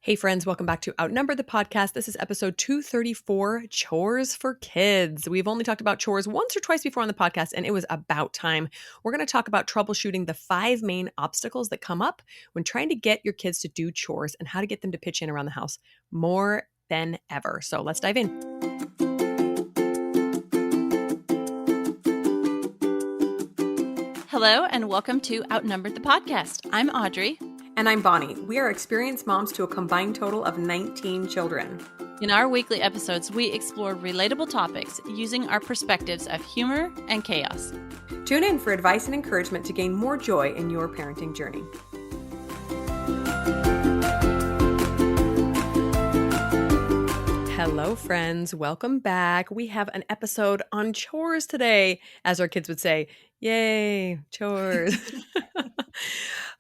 Hey friends, welcome back to Outnumbered the podcast. This is episode 234, Chores for Kids. We've only talked about chores once or twice before on the podcast, and it was about time. We're going to talk about troubleshooting the 5 main obstacles that come up when trying to get your kids to do chores and how to get them to pitch in around the house more than ever. So let's dive in. Hello, and welcome to Outnumbered the podcast. I'm Audrey. And I'm Bonnie. We are experienced moms to a combined total of 19 children. In our weekly episodes, we explore relatable topics using our perspectives of humor and chaos. Tune in for advice and encouragement to gain more joy in your parenting journey. Hello, friends. Welcome back. We have an episode on chores today, as our kids would say. Yay, chores.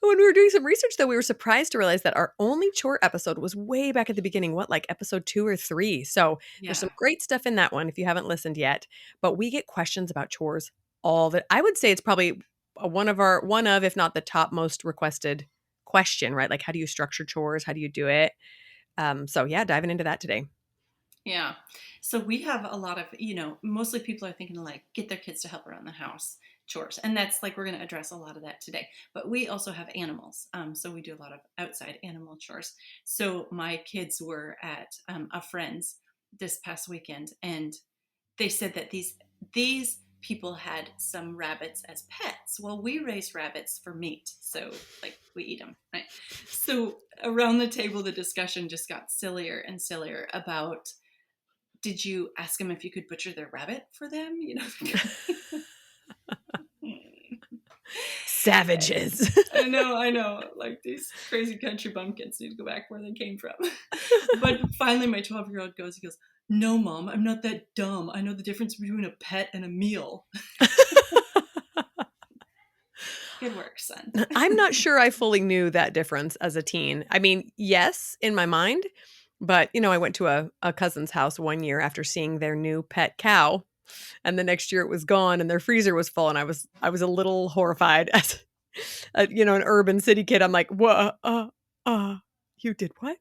When we were doing some research, though, we were surprised to realize that our only chore episode was way back at the beginning. Like episode 2 or 3? So There's some great stuff in that one if you haven't listened yet. But we get questions about chores I would say it's probably one of, if not the top most requested question, right? Like, how do you structure chores? How do you do it? Diving into that today. Yeah. So we have a lot of, mostly people are thinking like get their kids to help around the house chores. And that's like, we're going to address a lot of that today. But we also have animals. So we do a lot of outside animal chores. So my kids were at a friend's this past weekend, and they said that these people had some rabbits as pets. Well, we raise rabbits for meat. So like we eat them, right? So around the table, the discussion just got sillier and sillier about, did you ask them if you could butcher their rabbit for them? Savages. I know. Like these crazy country bumpkins need to go back where they came from. But finally my 12-year-old goes, no, Mom, I'm not that dumb. I know the difference between a pet and a meal. Good work, son. I'm not sure I fully knew that difference as a teen. I mean, yes, in my mind. But, I went to a cousin's house one year after seeing their new pet cow, and the next year it was gone and their freezer was full. And I was a little horrified as, an urban city kid. I'm like, what? You did what?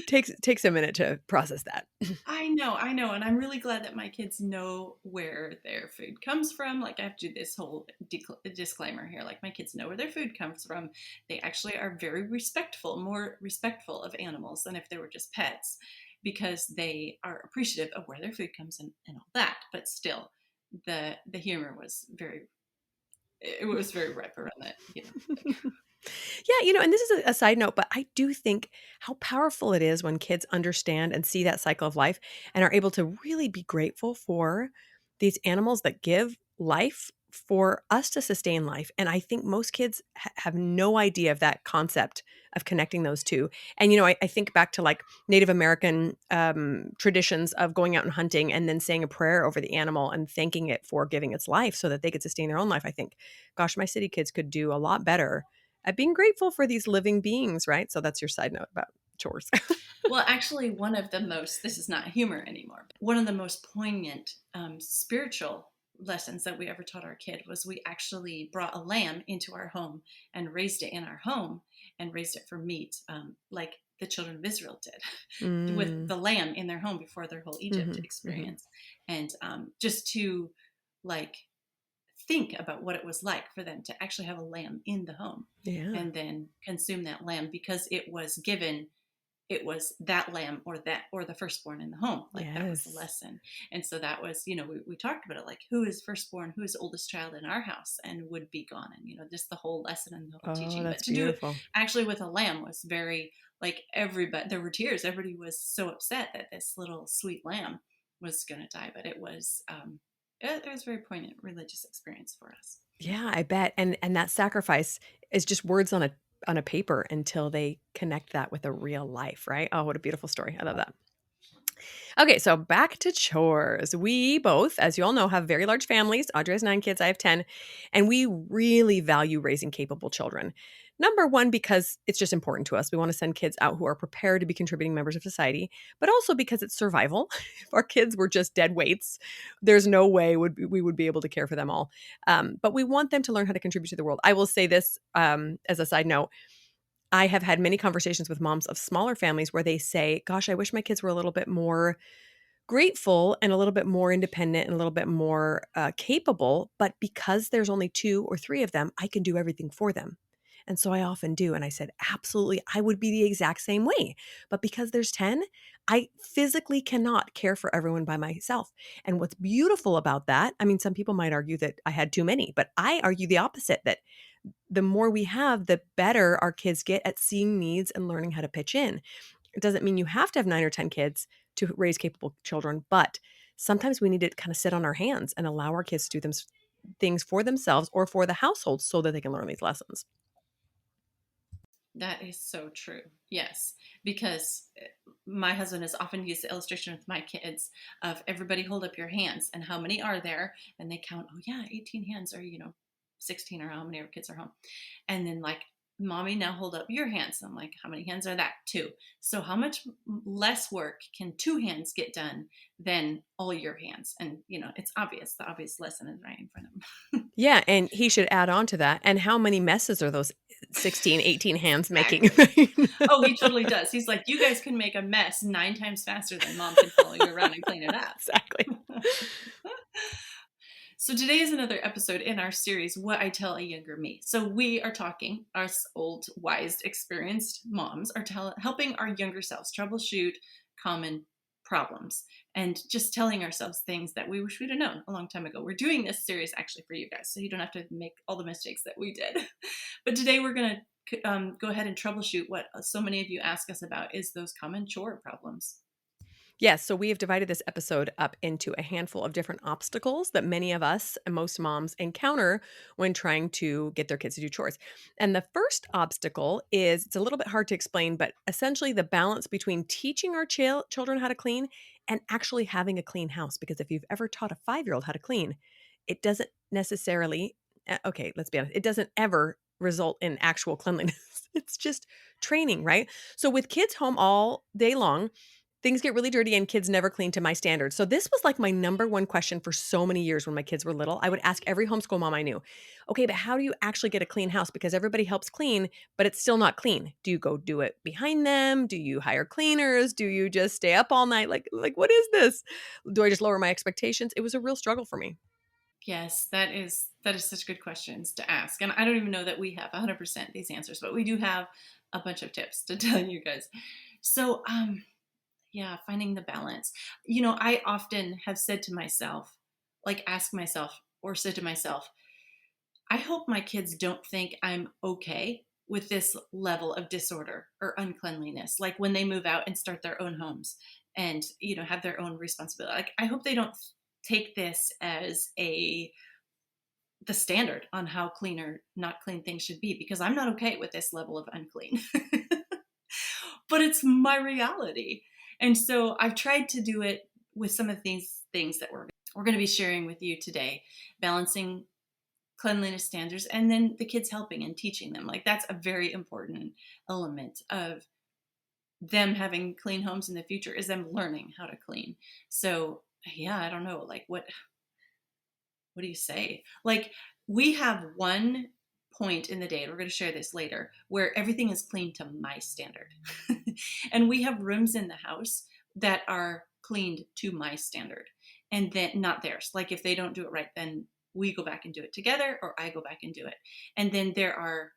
Takes a minute to process that. I know. And I'm really glad that my kids know where their food comes from. Like I have to do this whole disclaimer here. Like my kids know where their food comes from. They actually are very more respectful of animals than if they were just pets, because they are appreciative of where their food comes and all that. But still, the humor was very ripe around that. Yeah, and this is a side note, but I do think how powerful it is when kids understand and see that cycle of life and are able to really be grateful for these animals that give life for us to sustain life. And I think most kids have no idea of that concept of connecting those two. And, I think back to like Native American traditions of going out and hunting and then saying a prayer over the animal and thanking it for giving its life so that they could sustain their own life. I think, gosh, my city kids could do a lot better at being grateful for these living beings, right? So that's your side note about chores. Well, actually, this is not humor anymore, but one of the most poignant spiritual lessons that we ever taught our kid was we actually brought a lamb into our home and raised it in our home and raised it for meat, like the children of Israel did with the lamb in their home before their whole Egypt experience. And just to like think about what it was like for them to actually have a lamb in the home and then consume that lamb because it was that lamb or the firstborn in the home. Like that was the lesson. And so that was, we talked about it, like who is firstborn, who is the oldest child in our house and would be gone. And, just the whole lesson and the whole teaching. But to beautiful. Do it actually with a lamb was very, like everybody, there were tears. Everybody was so upset that this little sweet lamb was going to die, but it was a very poignant religious experience for us. Yeah, I bet. And that sacrifice is just words on a paper until they connect that with a real life, right? Oh, what a beautiful story. I love that. Okay, so back to chores. We both, as you all know, have very large families. Audrey has 9 kids, I have 10, and we really value raising capable children. Number one, because it's just important to us. We want to send kids out who are prepared to be contributing members of society, but also because it's survival. If our kids were just dead weights, there's no way we would be able to care for them all. But we want them to learn how to contribute to the world. I will say this as a side note. I have had many conversations with moms of smaller families where they say, gosh, I wish my kids were a little bit more grateful and a little bit more independent and a little bit more capable. But because there's only 2 or 3 of them, I can do everything for them. And so I often do. And I said, absolutely, I would be the exact same way. But because there's 10, I physically cannot care for everyone by myself. And what's beautiful about that, I mean, some people might argue that I had too many, but I argue the opposite, that the more we have, the better our kids get at seeing needs and learning how to pitch in. It doesn't mean you have to have 9 or 10 kids to raise capable children, but sometimes we need to kind of sit on our hands and allow our kids to do things for themselves or for the household so that they can learn these lessons. That is so true. Yes, because my husband has often used the illustration with my kids of everybody hold up your hands and how many are there, and they count, oh yeah, 18 hands, or 16, or how many of our kids are home. And then like, mommy, now hold up your hands. I'm like, how many hands are that? 2. So how much less work can 2 hands get done than all your hands? And it's obvious. The obvious lesson is right in front of them. Yeah, and he should add on to that. And how many messes are those 16, 18 hands making? Exactly. Oh, he totally does. He's like, you guys can make a mess 9 times faster than mom can follow you around and clean it up. Exactly. So today is another episode in our series, What I Tell a Younger Me. So we are talking, us old, wise, experienced moms are helping our younger selves troubleshoot common problems and just telling ourselves things that we wish we'd have known a long time ago. We're doing this series actually for you guys, so you don't have to make all the mistakes that we did. But today we're going to go ahead and troubleshoot what so many of you ask us about, is those common chore problems. Yes, so we have divided this episode up into a handful of different obstacles that many of us and most moms encounter when trying to get their kids to do chores. And the first obstacle is, it's a little bit hard to explain, but essentially the balance between teaching our children how to clean and actually having a clean house. Because if you've ever taught a 5-year-old how to clean, it doesn't necessarily, okay, let's be honest, it doesn't ever result in actual cleanliness. It's just training, right? So with kids home all day long, things get really dirty and kids never clean to my standards. So this was like my number one question for so many years when my kids were little. I would ask every homeschool mom I knew, okay, but how do you actually get a clean house? Because everybody helps clean, but it's still not clean. Do you go do it behind them? Do you hire cleaners? Do you just stay up all night? Like what is this? Do I just lower my expectations? It was a real struggle for me. Yes, that is such good questions to ask. And I don't even know that we have 100% these answers, but we do have a bunch of tips to tell you guys. So, yeah, finding the balance. I often have said to myself, like ask myself or said to myself, I hope my kids don't think I'm okay with this level of disorder or uncleanliness. Like when they move out and start their own homes and, have their own responsibility. Like I hope they don't take this as the standard on how clean or not clean things should be, because I'm not okay with this level of unclean. But it's my reality. And so I've tried to do it with some of these things that we're going to be sharing with you today, balancing cleanliness standards and then the kids helping and teaching them. Like that's a very important element of them having clean homes in the future, is them learning how to clean. So yeah, I don't know, like what do you say? Like we have one point in the day, and we're going to share this later, where everything is clean to my standard. And we have rooms in the house that are cleaned to my standard and then not theirs. Like if they don't do it right, then we go back and do it together, or I go back and do it. And then there are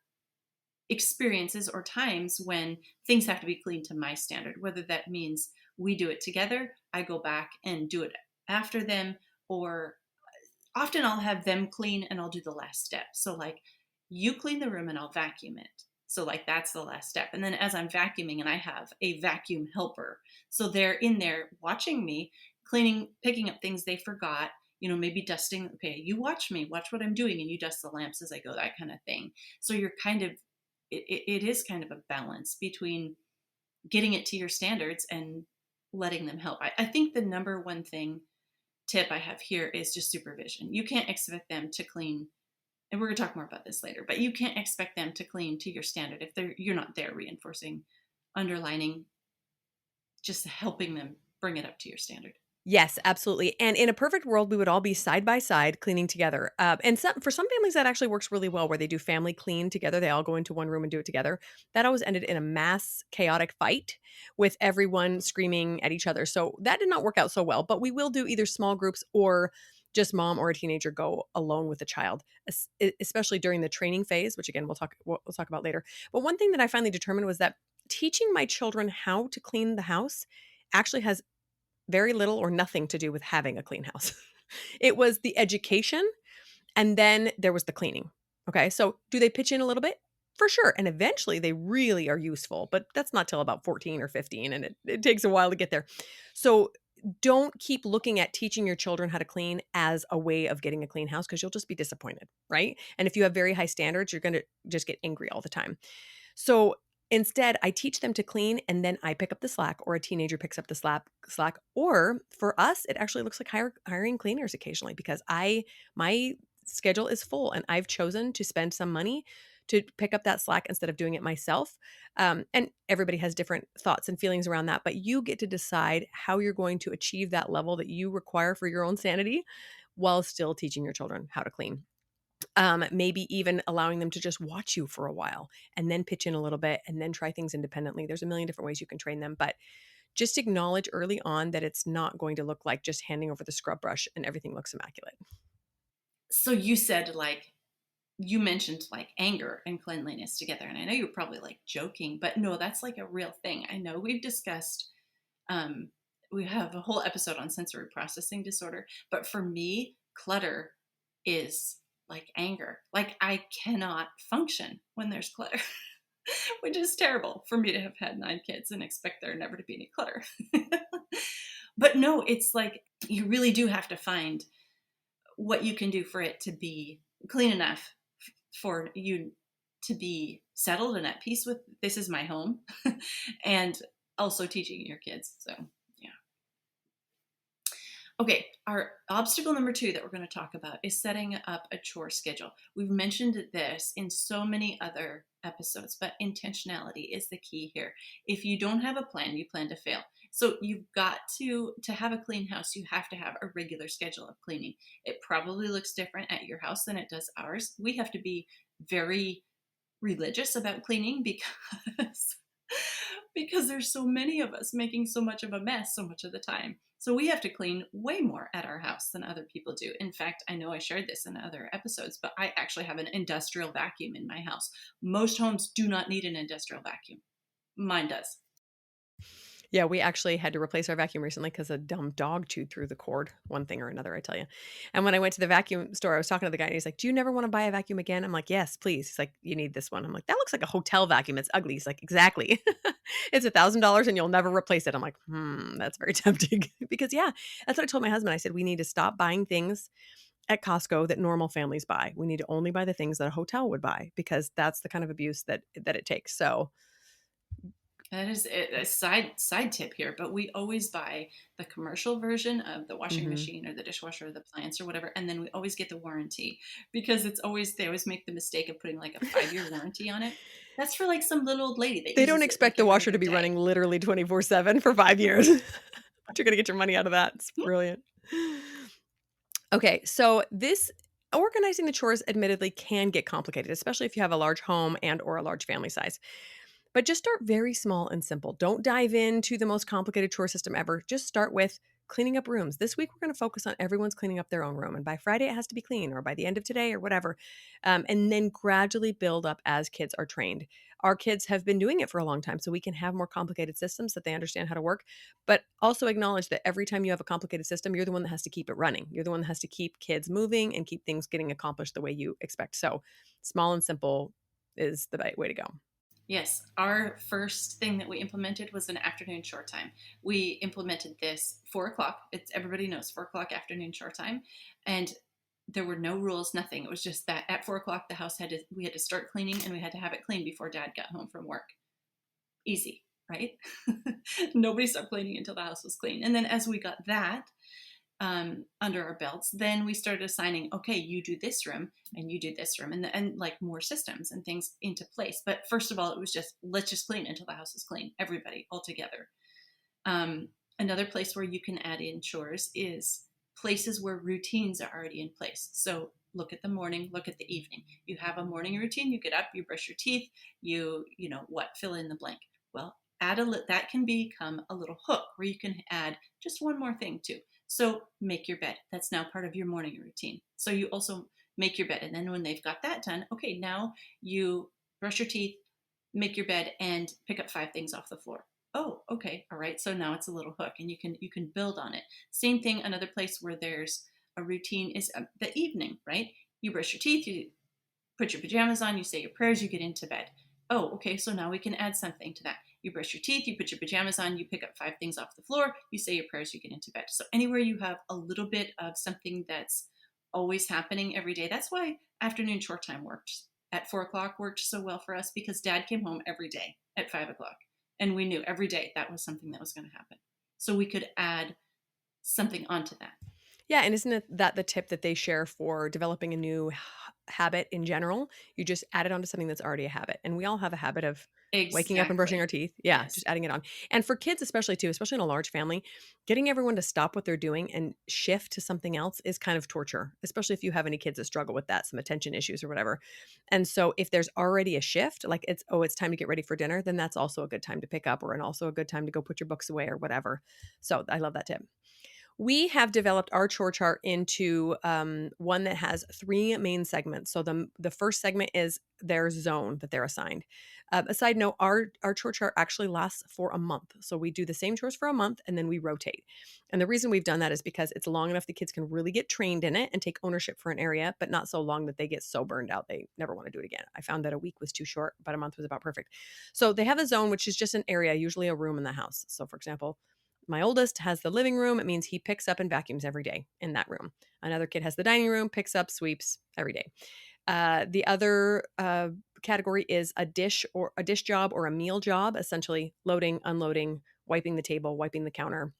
experiences or times when things have to be clean to my standard, whether that means we do it together, I go back and do it after them, or often I'll have them clean and I'll do the last step. So like you clean the room and I'll vacuum it. So like that's the last step. And then as I'm vacuuming, and I have a vacuum helper, so they're in there watching me cleaning, picking up things they forgot, maybe dusting. Okay, you watch me, watch what I'm doing, and you dust the lamps as I go, that kind of thing. So you're kind of, it is kind of a balance between getting it to your standards and letting them help. I think the number one tip I have here is just supervision. You can't expect them to clean, and we're going to talk more about this later, but you can't expect them to clean to your standard if you're not there reinforcing, underlining, just helping them bring it up to your standard. Yes, absolutely. And in a perfect world, we would all be side by side cleaning together. And for some families, that actually works really well, where they do family clean together. They all go into one room and do it together. That always ended in a mass chaotic fight with everyone screaming at each other. So that did not work out so well. But we will do either small groups or just mom or a teenager go alone with a child, especially during the training phase, which again we'll talk about later. But one thing that I finally determined was that teaching my children how to clean the house actually has very little or nothing to do with having a clean house. It was the education, and then there was the cleaning. Okay, so do they pitch in a little bit? For sure. And eventually they really are useful, but that's not till about 14 or 15, and it takes a while to get there. So don't keep looking at teaching your children how to clean as a way of getting a clean house, because you'll just be disappointed, right? And if you have very high standards, you're going to just get angry all the time. So instead, I teach them to clean, and then I pick up the slack, or a teenager picks up the slack. Or for us, it actually looks like hiring cleaners occasionally, because my schedule is full and I've chosen to spend some money to pick up that slack instead of doing it myself. And everybody has different thoughts and feelings around that, but you get to decide how you're going to achieve that level that you require for your own sanity while still teaching your children how to clean. Maybe even allowing them to just watch you for a while and then pitch in a little bit and then try things independently. There's a million different ways you can train them, but just acknowledge early on that it's not going to look like just handing over the scrub brush and everything looks immaculate. So you said like you mentioned like anger and cleanliness together, and I know you're probably like joking, but no, that's like a real thing. I know we've discussed um we have a whole episode on sensory processing disorder, but for me clutter is like anger. Like I cannot function when there's clutter. Which is terrible for me to have had 9 kids and expect there never to be any clutter. But no, it's like you really do have to find what you can do for it to be clean enough for you to be settled and at peace with this is my home and also teaching your kids. So, yeah. Okay, our obstacle number 2 that we're going to talk about is setting up a chore schedule. We've mentioned this in so many other episodes, but intentionality is the key here. If you don't have a plan, you plan to fail. So you've got to have a clean house, you have to have a regular schedule of cleaning. It probably looks different at your house than it does ours. We have to be very religious about cleaning because because there's so many of us making so much of a mess so much of the time. So we have to clean way more at our house than other people do. In fact, I know I shared this in other episodes, but I actually have an industrial vacuum in my house. Most homes do not need an industrial vacuum. Mine does. Yeah, we actually had to replace our vacuum recently because a dumb dog chewed through the cord, one thing or another, I tell you. And when I went to the vacuum store, I was talking to the guy and he's like, "Do you never want to buy a vacuum again?" I'm like, "Yes, please." He's like, "You need this one." I'm like, "That looks like a hotel vacuum. It's ugly." He's like, "Exactly." It's $1,000 and you'll never replace it. I'm like, that's very tempting. Because yeah, that's what I told my husband. I said, we need to stop buying things at Costco that normal families buy. We need to only buy the things that a hotel would buy, because that's the kind of abuse that it takes. So That is a side tip here, but we always buy the commercial version of the washing mhm. machine or the dishwasher or the appliance or whatever, and then we always get the warranty because they always make the mistake of putting like a 5-year warranty on it. That's for like some little old lady that They don't uses it expect like the every washer to other be running day. literally 24/7 for 5 years. But you're gonna get your money out of that. It's brilliant. Okay, so this organizing the chores admittedly can get complicated, especially if you have a large home and or a large family size. But just start very small and simple. Don't dive into the most complicated chore system ever. Just start with cleaning up rooms. This week, we're going to focus on everyone's cleaning up their own room. And by Friday, it has to be clean, or by the end of today, or whatever. And then gradually build up as kids are trained. Our kids have been doing it for a long time, so we can have more complicated systems that they understand how to work. But also acknowledge that every time you have a complicated system, you're the one that has to keep it running. You're the one that has to keep kids moving and keep things getting accomplished the way you expect. So small and simple is the right way to go. Yes, our first thing that we implemented was an afternoon short time. We implemented this 4 o'clock. It's everybody knows 4 o'clock afternoon short time, and there were no rules, nothing. It was just that at 4 o'clock the house we had to start cleaning, and we had to have it clean before Dad got home from work. Easy, right? Nobody started cleaning until the house was clean, and then as we got that under our belts, then we started assigning, okay, you do this room and you do this room, and like more systems and things into place. But first of all, it was just let's just clean until the house is clean, everybody all together. Another place where you can add in chores is places where routines are already in place. So look at the morning, look at the evening. You have a morning routine, you get up, you brush your teeth, you know what, fill in the blank. Well, that can become a little hook where you can add just one more thing too. So make your bed. That's now part of your morning routine. So you also make your bed, and then when they've got that done, okay, now you brush your teeth, make your bed, and pick up 5 things off the floor. Oh, okay, all right. So now it's a little hook, and you can build on it. Same thing. Another place where there's a routine is the evening, right? You brush your teeth, you put your pajamas on, you say your prayers, you get into bed. Oh, okay. So now we can add something to that. You brush your teeth, you put your pajamas on, you pick up 5 things off the floor, you say your prayers, you get into bed. So anywhere you have a little bit of something that's always happening every day. That's why afternoon chore time worked at 4 o'clock worked so well for us, because Dad came home every day at 5 o'clock, and we knew every day that was something that was going to happen. So we could add something onto that. Yeah, and isn't it that the tip that they share for developing a new habit in general? You just add it onto something that's already a habit. And we all have a habit of waking up and brushing our Exactly. teeth. Yeah, Yes. just adding it on. And for kids especially too, especially in a large family, getting everyone to stop what they're doing and shift to something else is kind of torture, especially if you have any kids that struggle with that, some attention issues or whatever. And so if there's already a shift, like it's time to get ready for dinner, then that's also a good time to pick up, or and also a good time to go put your books away or whatever. So I love that tip. We have developed our chore chart into one that has three main segments. So the first segment is their zone that they're assigned. A side note: our chore chart actually lasts for a month. So we do the same chores for a month and then we rotate. And the reason we've done that is because it's long enough the kids can really get trained in it and take ownership for an area, but not so long that they get so burned out they never want to do it again. I found that a week was too short, but a month was about perfect. So they have a zone, which is just an area, usually a room in the house. So for example, my oldest has the living room. It means he picks up and vacuums every day in that room. Another kid has the dining room, picks up, sweeps every day. The other category is a dish job or a meal job, essentially loading, unloading, wiping the table, wiping the counter.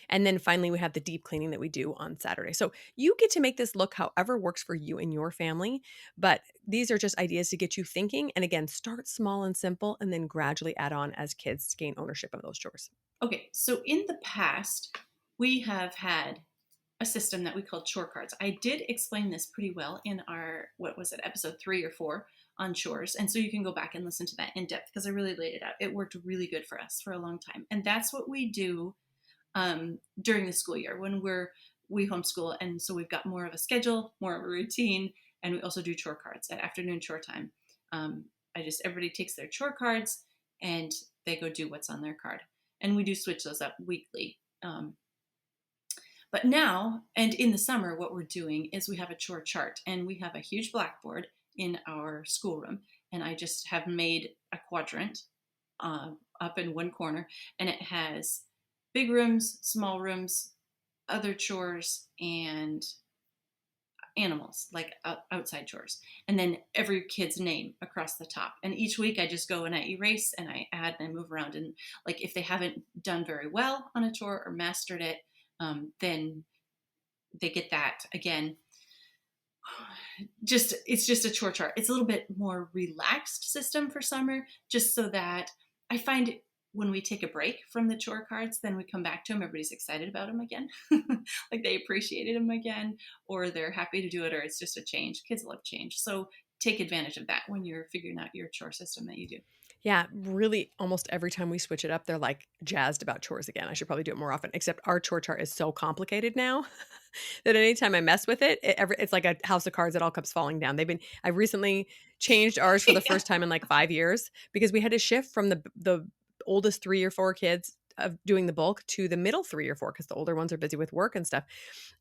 And then finally, we have the deep cleaning that we do on Saturday. So you get to make this look however works for you and your family. But these are just ideas to get you thinking. And again, start small and simple and then gradually add on as kids gain ownership of those chores. Okay, so in the past, we have had a system that we call chore cards. I did explain this pretty well in our, what was it, episode 3 or 4 on chores. And so you can go back and listen to that in depth because I really laid it out. It worked really good for us for a long time. And that's what we do during the school year when we homeschool. And so we've got more of a schedule, more of a routine. And we also do chore cards at afternoon chore time. Everybody takes their chore cards and they go do what's on their card. And we do switch those up weekly. But now, and in the summer, what we're doing is we have a chore chart, and we have a huge blackboard in our schoolroom. And I just have made a quadrant up in one corner, and it has big rooms, small rooms, other chores, and animals, like outside chores. And then every kid's name across the top. And each week I just go and I erase and I add and I move around. And like if they haven't done very well on a chore or mastered it, then they get that again. It's just a chore chart. It's a little bit more relaxed system for summer, just so that I find when we take a break from the chore cards, then we come back to them, everybody's excited about them again. Like they appreciated them again, or they're happy to do it, or it's just a change. Kids love change. So take advantage of that when you're figuring out your chore system that you do. Yeah, really almost every time we switch it up, they're like jazzed about chores again. I should probably do it more often, except our chore chart is so complicated now that anytime I mess with it, it's like a house of cards that all comes falling down. I recently changed ours for the Yeah. first time in like 5 years because we had to shift from the oldest 3 or 4 kids of doing the bulk to the middle 3 or 4 because the older ones are busy with work and stuff.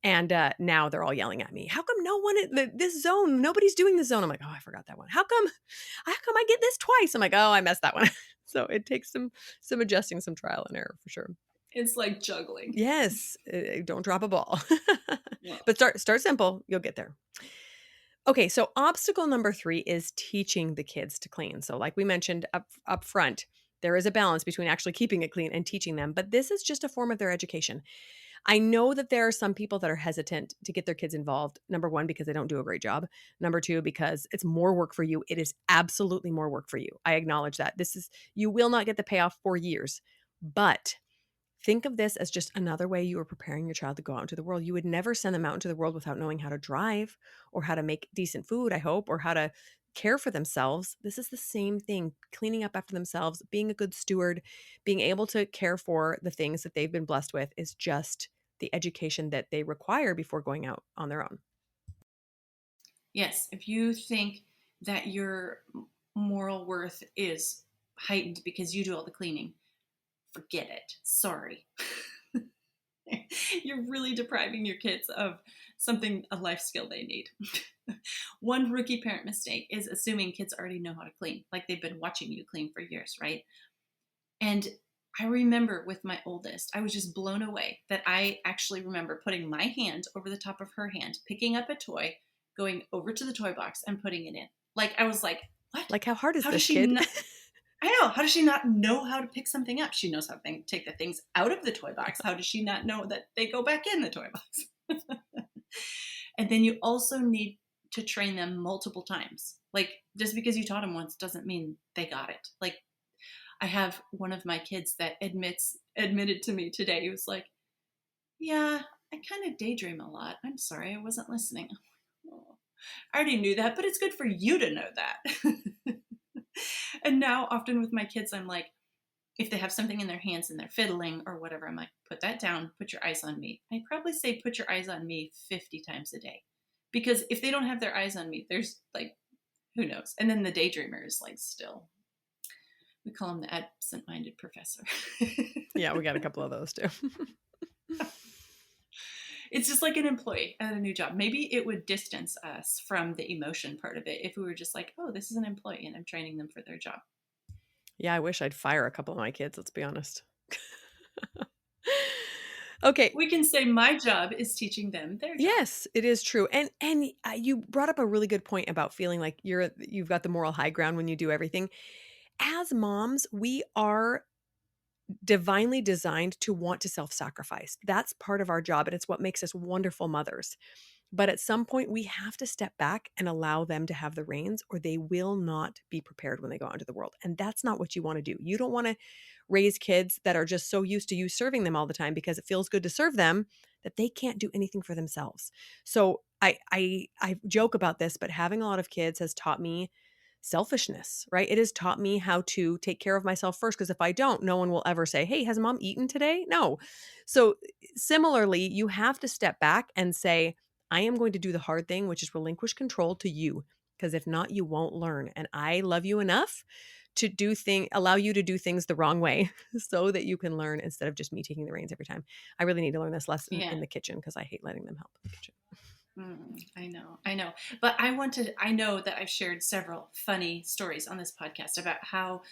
And now they're all yelling at me. How come no one this zone? Nobody's doing this zone. I'm like, oh, I forgot that one. How come I get this twice? I'm like, oh, I messed that one. So it takes some adjusting, some trial and error for sure. It's like juggling. Yes, don't drop a ball. Well, But start simple, you'll get there. Okay, so obstacle number 3 is teaching the kids to clean. So like we mentioned up front, there is a balance between actually keeping it clean and teaching them, but this is just a form of their education. I know that there are some people that are hesitant to get their kids involved. Number 1, because they don't do a great job. Number 2, because it's more work for you. It is absolutely more work for you. I acknowledge that. You will not get the payoff for years, but Think of this as just another way you are preparing your child to go out into the world. You would never send them out into the world without knowing how to drive or how to make decent food, I hope, or how to care for themselves. This is the same thing, cleaning up after themselves, being a good steward, being able to care for the things that they've been blessed with is just the education that they require before going out on their own. Yes, if you think that your moral worth is heightened because you do all the cleaning, forget it. Sorry. You're really depriving your kids of something, a life skill they need. One rookie parent mistake is assuming kids already know how to clean, like they've been watching you clean for years, right? And I remember with my oldest, I was just blown away that I actually remember putting my hand over the top of her hand, picking up a toy, going over to the toy box and putting it in. Like, I was like, what? Like, how hard is How does this, she kid? not? I know. How does she not know how to pick something up? She knows how to take the things out of the toy box. How does she not know that they go back in the toy box? And then you also need to train them multiple times. Like, just because you taught them once doesn't mean they got it. Like, I have one of my kids that admitted to me today. He was like, "Yeah, I kind of daydream a lot. I'm sorry, I wasn't listening." Oh, I already knew that, but it's good for you to know that. And now, often with my kids, I'm like, if they have something in their hands and they're fiddling or whatever, I'm like, put that down, put your eyes on me. I probably say, put your eyes on me 50 times a day. Because if they don't have their eyes on me, there's like, who knows? And then the daydreamer is like, still, we call him the absent minded professor. Yeah, we got a couple of those too. It's just like an employee at a new job. Maybe it would distance us from the emotion part of it if we were just like, oh, this is an employee and I'm training them for their job. Yeah, I wish I'd fire a couple of my kids, let's be honest. Okay. We can say my job is teaching them their job. Yes, it is true. And you brought up a really good point about feeling like you've got the moral high ground when you do everything. As moms, we are divinely designed to want to self-sacrifice. That's part of our job and it's what makes us wonderful mothers. But at some point, we have to step back and allow them to have the reins, or they will not be prepared when they go out into the world. And that's not what you want to do. You don't want to raise kids that are just so used to you serving them all the time because it feels good to serve them that they can't do anything for themselves. So I joke about this, but having a lot of kids has taught me selfishness, right? It has taught me how to take care of myself first because if I don't, no one will ever say, "Hey, has mom eaten today?" No. So similarly, you have to step back and say, I am going to do the hard thing, which is relinquish control to you. Because if not, you won't learn. And I love you enough to allow you to do things the wrong way so that you can learn instead of just me taking the reins every time. I really need to learn this lesson Yeah. in the kitchen because I hate letting them help in the kitchen. I know. But I know that I've shared several funny stories on this podcast about how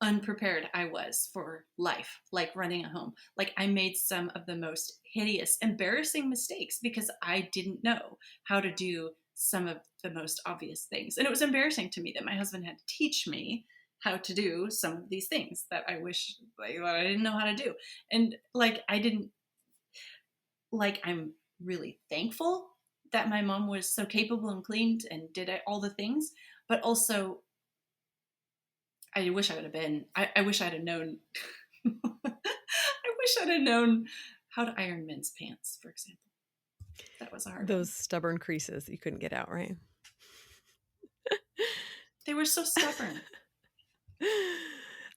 unprepared I was for life, like running a home. Like I made some of the most hideous, embarrassing mistakes because I didn't know how to do some of the most obvious things. And it was embarrassing to me that my husband had to teach me how to do some of these things that I wish like, I didn't know how to do. And like I didn't like I'm really thankful that my mom was so capable and cleaned and did all the things, but also I wish I would have been. I wish I'd have known. I wish I'd have known how to iron men's pants, for example. That was a hard Those one. stubborn creases that you couldn't get out, right? They were so stubborn.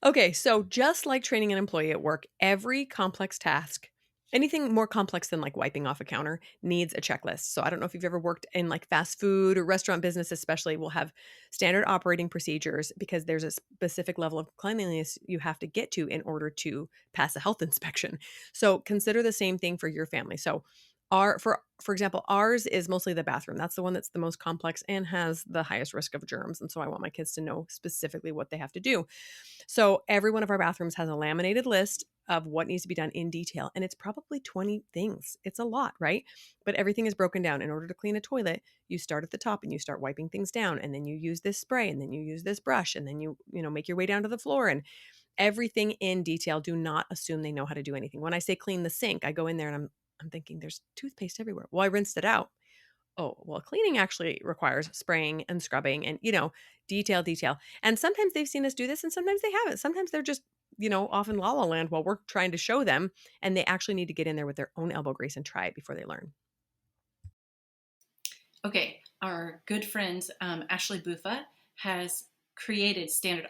Okay, so just like training an employee at work, every complex task, anything more complex than like wiping off a counter, needs a checklist. So I don't know if you've ever worked in like fast food or restaurant business, especially, will have standard operating procedures because there's a specific level of cleanliness you have to get to in order to pass a health inspection. So consider the same thing for your family. So for example, ours is mostly the bathroom. That's the one that's the most complex and has the highest risk of germs. And so I want my kids to know specifically what they have to do. So every one of our bathrooms has a laminated list of what needs to be done in detail. And it's probably 20 things. It's a lot, right? But everything is broken down. In order to clean a toilet, you start at the top and you start wiping things down. And then you use this spray and then you use this brush and then you make your way down to the floor and everything in detail. Do not assume they know how to do anything. When I say clean the sink, I go in there and I'm thinking there's toothpaste everywhere. Well, I rinsed it out. Oh, well, cleaning actually requires spraying and scrubbing and, detail. And sometimes they've seen us do this and sometimes they haven't. Sometimes they're just off in La La Land while we're trying to show them, and they actually need to get in there with their own elbow grease and try it before they learn. Okay, our good friend Ashley Buffa has created standard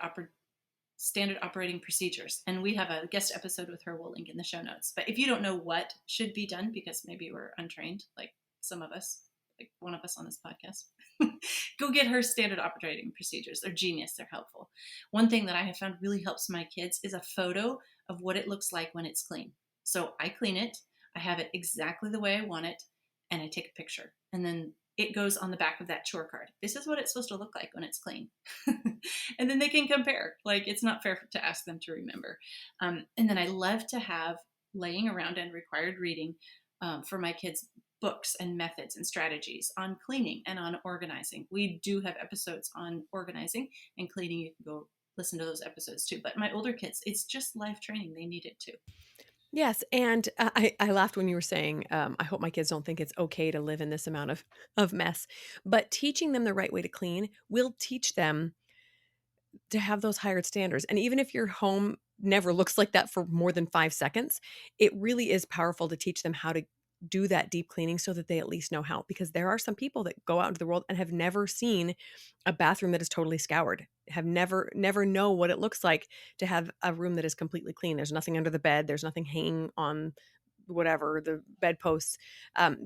operating procedures, and we have a guest episode with her. We'll link in the show notes. But if you don't know what should be done, because maybe we're untrained, like some of us, like one of us on this podcast, go get her standard operating procedures. They're genius. They're helpful. One thing that I have found really helps my kids is a photo of what it looks like when it's clean. So I clean it, I have it exactly the way I want it, and I take a picture. And then it goes on the back of that chore card. This is what it's supposed to look like when it's clean. And then they can compare. Like, it's not fair to ask them to remember. And then I love to have laying around and required reading for my kids books and methods and strategies on cleaning and on organizing. We do have episodes on organizing and cleaning. You can go listen to those episodes too. But my older kids, it's just life training. They need it too. Yes, and I laughed when you were saying, I hope my kids don't think it's okay to live in this amount of mess. But teaching them the right way to clean will teach them to have those higher standards. And even if your home never looks like that for more than 5 seconds, it really is powerful to teach them how to do that deep cleaning so that they at least know how. Because there are some people that go out into the world and have never seen a bathroom that is totally scoured, have never know what it looks like to have a room that is completely clean. There's nothing under the bed, there's nothing hanging on whatever the bedposts.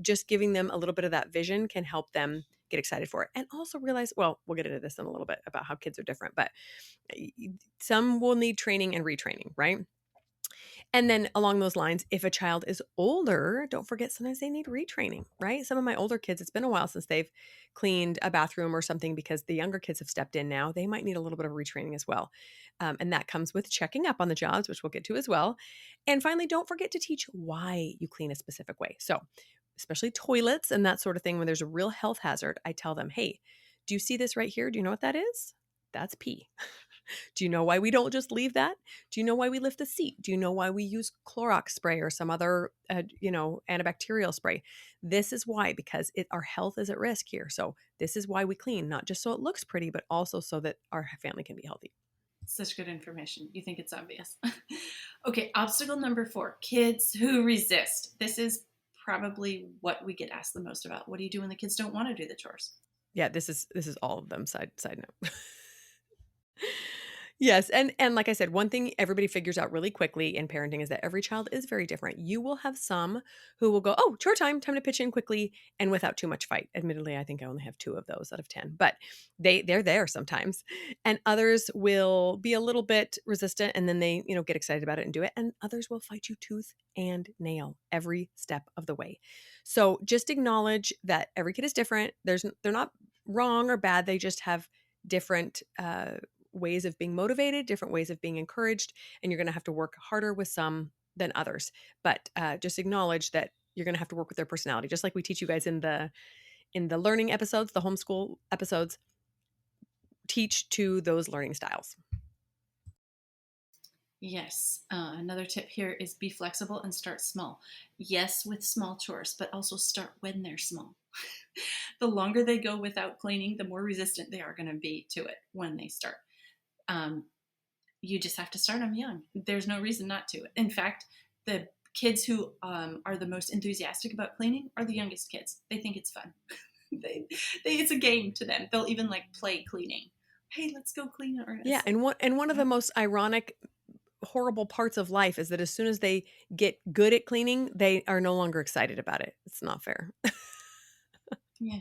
Just giving them a little bit of that vision can help them get excited for it, and also realize, well, we'll get into this in a little bit about how kids are different, but some will need training and retraining, right? And then along those lines, if a child is older, don't forget sometimes they need retraining, right? Some of my older kids, it's been a while since they've cleaned a bathroom or something because the younger kids have stepped in now. They might need a little bit of retraining as well. And that comes with checking up on the jobs, which we'll get to as well. And finally, don't forget to teach why you clean a specific way. So, especially toilets and that sort of thing, when there's a real health hazard, I tell them, hey, do you see this right here? Do you know what that is? That's pee. Do you know why we don't just leave that? Do you know why we lift the seat? Do you know why we use Clorox spray or some other, antibacterial spray? This is why, because our health is at risk here. So this is why we clean, not just so it looks pretty, but also so that our family can be healthy. Such good information. You think it's obvious. Okay, obstacle number 4, kids who resist. This is probably what we get asked the most about. What do you do when the kids don't want to do the chores? Yeah, this is all of them. Side note. Yes, and like I said, one thing everybody figures out really quickly in parenting is that every child is very different. You will have some who will go, "Oh, chore time to pitch in quickly," and without too much fight. Admittedly, I think I only have 2 of those out of 10, but they're there sometimes. And others will be a little bit resistant and then they, get excited about it and do it, and others will fight you tooth and nail every step of the way. So, just acknowledge that every kid is different. They're not wrong or bad. They just have different ways of being motivated, different ways of being encouraged, and you're going to have to work harder with some than others. But just acknowledge that you're going to have to work with their personality, just like we teach you guys in the learning episodes, the homeschool episodes. Teach to those learning styles. Yes. Another tip here is be flexible and start small. Yes, with small chores, but also start when they're small. The longer they go without cleaning, the more resistant they are going to be to it when they start. Um, you just have to start them young. There's no reason not to. In fact, the kids who are the most enthusiastic about cleaning are the youngest kids. They think it's fun. It's a game to them. They'll even like play cleaning. Hey, let's go clean it. Yeah, and one of the most ironic, horrible parts of life is that as soon as they get good at cleaning, they are no longer excited about it. It's not fair. Yeah,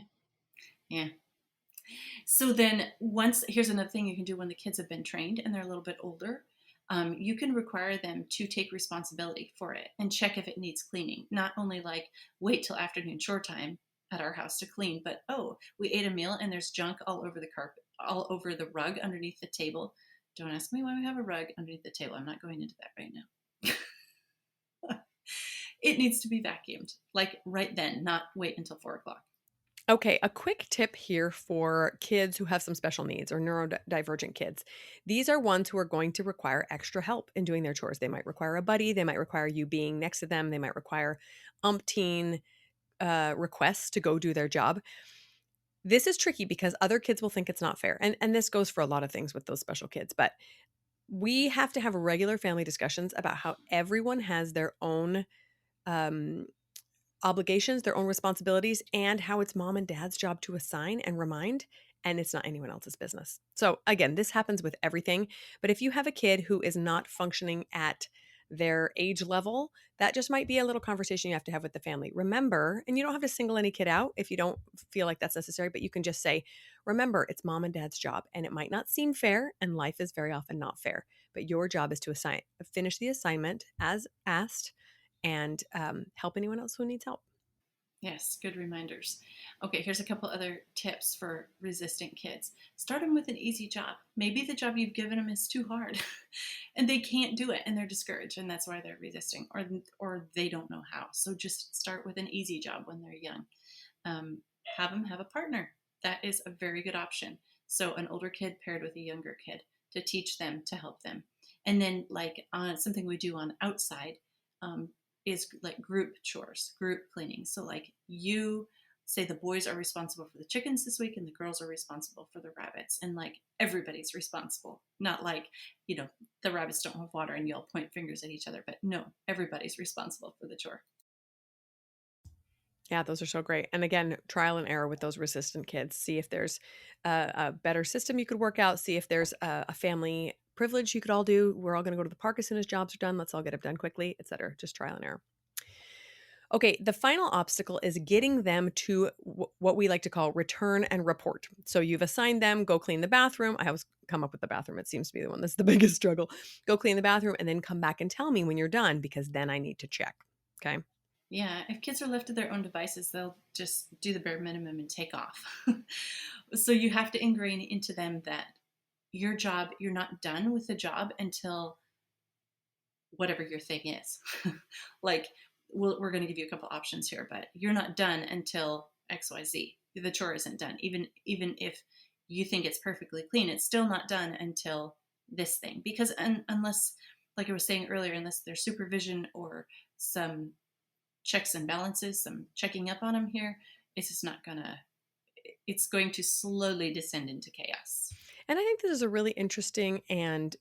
yeah. So then here's another thing you can do when the kids have been trained and they're a little bit older. You can require them to take responsibility for it and check if it needs cleaning. Not only like wait till afternoon chore time at our house to clean, but we ate a meal and there's junk all over the carpet, all over the rug underneath the table. Don't ask me why we have a rug underneath the table. I'm not going into that right now. It needs to be vacuumed, like right then, not wait until 4 o'clock. Okay, a quick tip here for kids who have some special needs or neurodivergent kids. These are ones who are going to require extra help in doing their chores. They might require a buddy, they might require you being next to them, they might require umpteen requests to go do their job. This is tricky because other kids will think it's not fair. And this goes for a lot of things with those special kids, but We have to have regular family discussions about how everyone has their own um, obligations, their own responsibilities, and how it's mom and dad's job to assign and remind, and it's not anyone else's business. So, again, this happens with everything. But if you have a kid who is not functioning at their age level, that just might be a little conversation you have to have with the family. Remember, and you don't have to single any kid out if you don't feel like that's necessary, but you can just say, remember, it's mom and dad's job, and it might not seem fair, and life is very often not fair, but your job is to finish the assignment as asked and help anyone else who needs help. Yes, good reminders. Okay, here's a couple other tips for resistant kids. Start them with an easy job. Maybe the job you've given them is too hard and they can't do it and they're discouraged and that's why they're resisting or they don't know how. So just start with an easy job when they're young. Have them have a partner. That is a very good option. So an older kid paired with a younger kid to teach them, to help them. And then like something we do on outside, um, is like group chores, group cleaning. So like you say the boys are responsible for the chickens this week and the girls are responsible for the rabbits, and like everybody's responsible. Not like, the rabbits don't have water and you all point fingers at each other, but no, everybody's responsible for the chore. Yeah, those are so great. And again, trial and error with those resistant kids. See if there's a better system you could work out. See if there's a family privilege you could all do. We're all going to go to the park as soon as jobs are done. Let's all get it done quickly, etc. Just trial and error. Okay, the final obstacle is getting them to what we like to call return and report. So you've assigned them, go clean the bathroom. I always come up with the bathroom. It seems to be the one that's the biggest struggle. Go clean the bathroom and then come back and tell me when you're done because then I need to check. Okay. Yeah, if kids are left to their own devices, they'll just do the bare minimum and take off. So you have to ingrain into them that your job, you're not done with the job until whatever your thing is. Like, we're going to give you a couple options here, but you're not done until XYZ. The chore isn't done. Even if you think it's perfectly clean, it's still not done until this thing. Because unless, like I was saying earlier, unless there's supervision or some checks and balances, some checking up on them here, it's just not gonna, it's going to slowly descend into chaos. And I think this is a really interesting and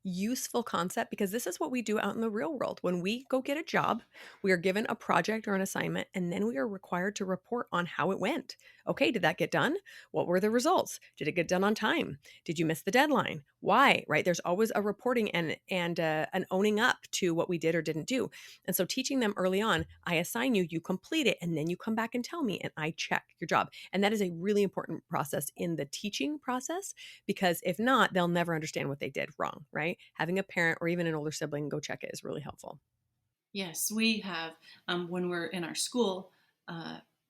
useful concept because this is what we do out in the real world. When we go get a job, we are given a project or an assignment, and then we are required to report on how it went. Okay, did that get done? What were the results? Did it get done on time? Did you miss the deadline? Why? Right? There's always a reporting and an owning up to what we did or didn't do. And so teaching them early on, I assign you, you complete it, and then you come back and tell me, and I check your job. And that is a really important process in the teaching process because if not, they'll never understand what they did wrong, right? Having a parent or even an older sibling go check it is really helpful. Yes, we have, when we're in our school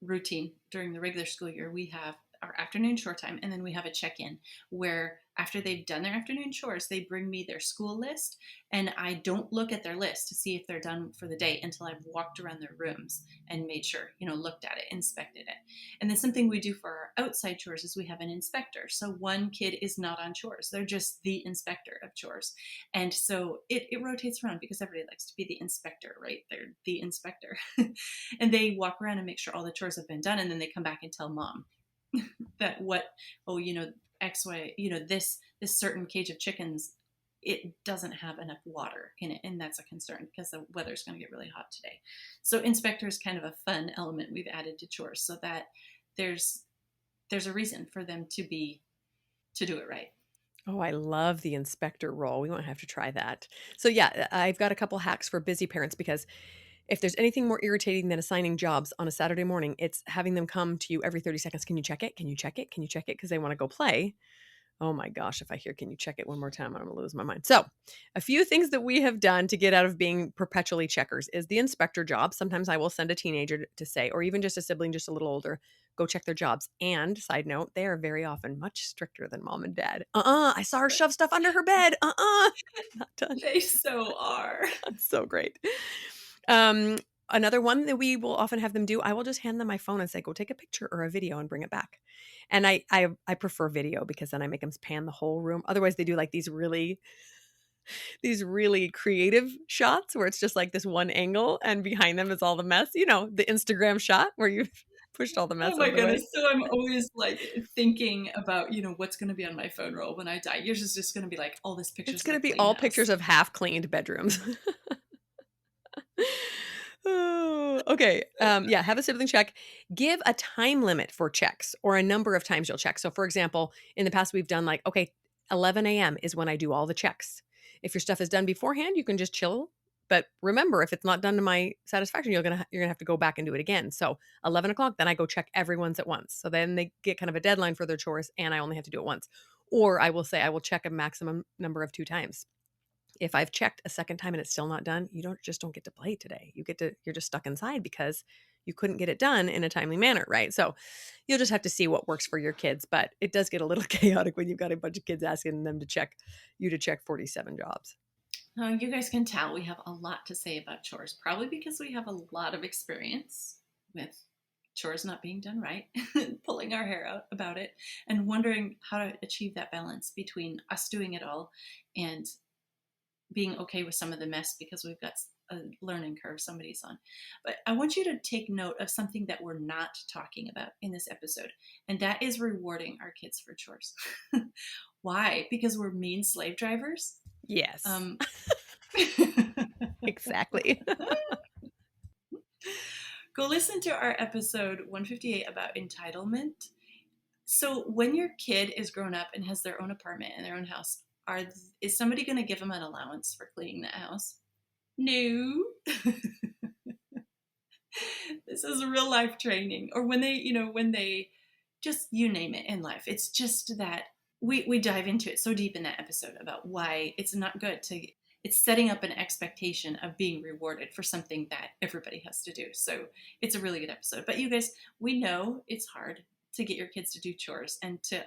routine during the regular school year, we have our afternoon chore time, and then we have a check-in where after they've done their afternoon chores, they bring me their school list, and I don't look at their list to see if they're done for the day until I've walked around their rooms and made sure, looked at it, inspected it. And then something we do for our outside chores is we have an inspector. So one kid is not on chores. They're just the inspector of chores. And so it rotates around because everybody likes to be the inspector, right? They're the inspector. And they walk around and make sure all the chores have been done. And then they come back and tell mom that oh, XY, this certain cage of chickens, it doesn't have enough water in it. And that's a concern because the weather's going to get really hot today. So inspector is kind of a fun element we've added to chores so that there's a reason for them to do it right. Oh, I love the inspector role. We won't have to try that. So, yeah, I've got a couple hacks for busy parents because if there's anything more irritating than assigning jobs on a Saturday morning, it's having them come to you every 30 seconds. Can you check it? Can you check it? Can you check it? Because they want to go play. Oh my gosh, if I hear, can you check it one more time? I'm going to lose my mind. So, a few things that we have done to get out of being perpetually checkers is the inspector job. Sometimes I will send a teenager to say, or even just a sibling just a little older, go check their jobs. And side note, they are very often much stricter than mom and dad. I saw her shove stuff under her bed. Not done. They so are. That's so great. Um, Another one that we will often have them do, I will just hand them my phone and say, go take a picture or a video and bring it back. And I prefer video because then I make them pan the whole room. Otherwise they do like these really creative shots where it's just like this one angle and behind them is all the mess. The Instagram shot where you Pushed all the mess Oh out my of the way. goodness. So I'm always like thinking about, what's going to be on my phone roll when I die. Yours is just going to be like all this It's pictures of gonna a be clean all house. pictures of half-cleaned bedrooms. Oh, okay. Yeah, have a sibling check. Give a time limit for checks or a number of times you'll check. So, for example, in the past, we've done like, okay, 11 a.m. is when I do all the checks. If your stuff is done beforehand, you can just chill. But remember, if it's not done to my satisfaction, you're gonna have to go back and do it again. So 11 o'clock, then I go check everyone's at once. So then they get kind of a deadline for their chores, and I only have to do it once. Or I will say I will check a maximum number of 2 times. If I've checked a second time and it's still not done, you don't get to play today. You're just stuck inside because you couldn't get it done in a timely manner, right? So you'll just have to see what works for your kids, but it does get a little chaotic when you've got a bunch of kids asking them to check 47 jobs. Now, you guys can tell we have a lot to say about chores, probably because we have a lot of experience with chores not being done right, pulling our hair out about it, and wondering how to achieve that balance between us doing it all and being okay with some of the mess because we've got a learning curve somebody's on. But I want you to take note of something that we're not talking about in this episode, and that is rewarding our kids for chores. Why? Because we're mean slave drivers? Yes, Um, exactly. Go listen to our episode 158 about entitlement. So when your kid is grown up and has their own apartment and their own house, is somebody going to give them an allowance for cleaning that house? No. This is real life training. Or when they just, you name it in life. It's just that we dive into it so deep in that episode about why it's not good to, it's setting up an expectation of being rewarded for something that everybody has to do. So it's a really good episode. But you guys, we know it's hard to get your kids to do chores and to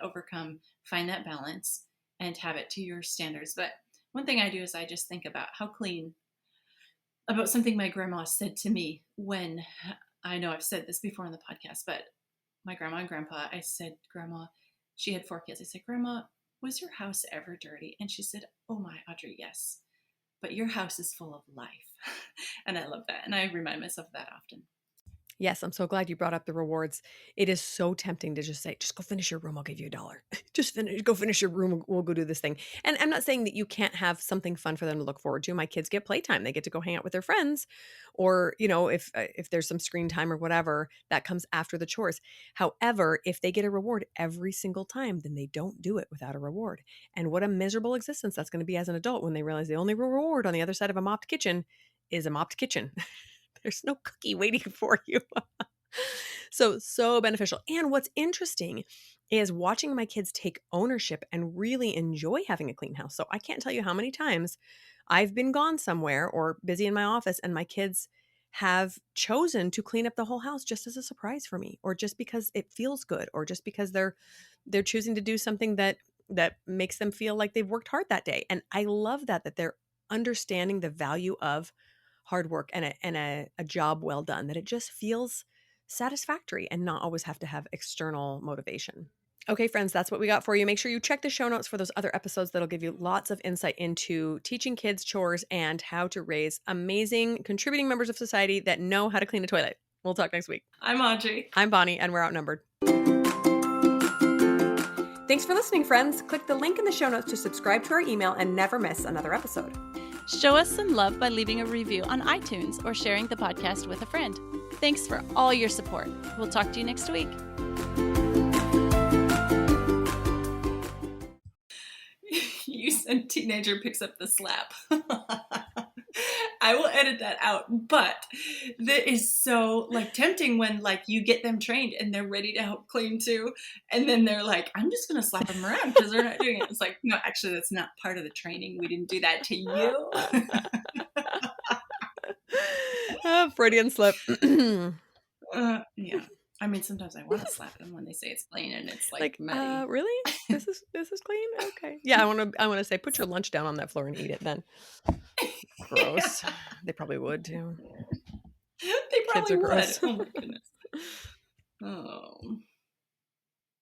find that balance and have it to your standards. But one thing I do is I just think about about something my grandma said to me when, I know I've said this before on the podcast, but my grandma and grandpa, I said, Grandma, she had 4 kids. I said, Grandma, was your house ever dirty? And she said, Oh my, Audrey, yes. But your house is full of life. And I love that. And I remind myself of that often. Yes, I'm so glad you brought up the rewards. It is so tempting to just say, just go finish your room. I'll give you $1. Go finish your room. We'll go do this thing. And I'm not saying that you can't have something fun for them to look forward to. My kids get playtime. They get to go hang out with their friends, or if there's some screen time or whatever that comes after the chores. However, if they get a reward every single time, then they don't do it without a reward. And what a miserable existence that's going to be as an adult when they realize the only reward on the other side of a mopped kitchen is a mopped kitchen. There's no cookie waiting for you. So beneficial. And what's interesting is watching my kids take ownership and really enjoy having a clean house. So I can't tell you how many times I've been gone somewhere or busy in my office and my kids have chosen to clean up the whole house just as a surprise for me, or just because it feels good, or just because they're choosing to do something that makes them feel like they've worked hard that day. And I love that they're understanding the value of hard work and a job well done, that it just feels satisfactory and not always have to have external motivation. Okay, friends, that's what we got for you. Make sure you check the show notes for those other episodes that'll give you lots of insight into teaching kids chores and how to raise amazing contributing members of society that know how to clean a toilet. We'll talk next week. I'm Audrey. I'm Bonnie, and we're outnumbered. Thanks for listening, friends. Click the link in the show notes to subscribe to our email and never miss another episode. Show us some love by leaving a review on iTunes or sharing the podcast with a friend. Thanks for all your support. We'll talk to you next week. You said teenager picks up the slap. I will edit that out, but that is so tempting when you get them trained and they're ready to help clean too, and then they're like, I'm just gonna slap them around because they're not doing it. It's like, no, actually that's not part of the training. We didn't do that to you. Freudian slip. Yeah. I mean, sometimes I want to slap them when they say it's clean and it's muddy. Really? This is clean? Okay. Yeah, I want to say, put your lunch down on that floor and eat it then. Gross. Yeah. They probably would too. They Kids probably are would. gross. Oh my goodness. Oh.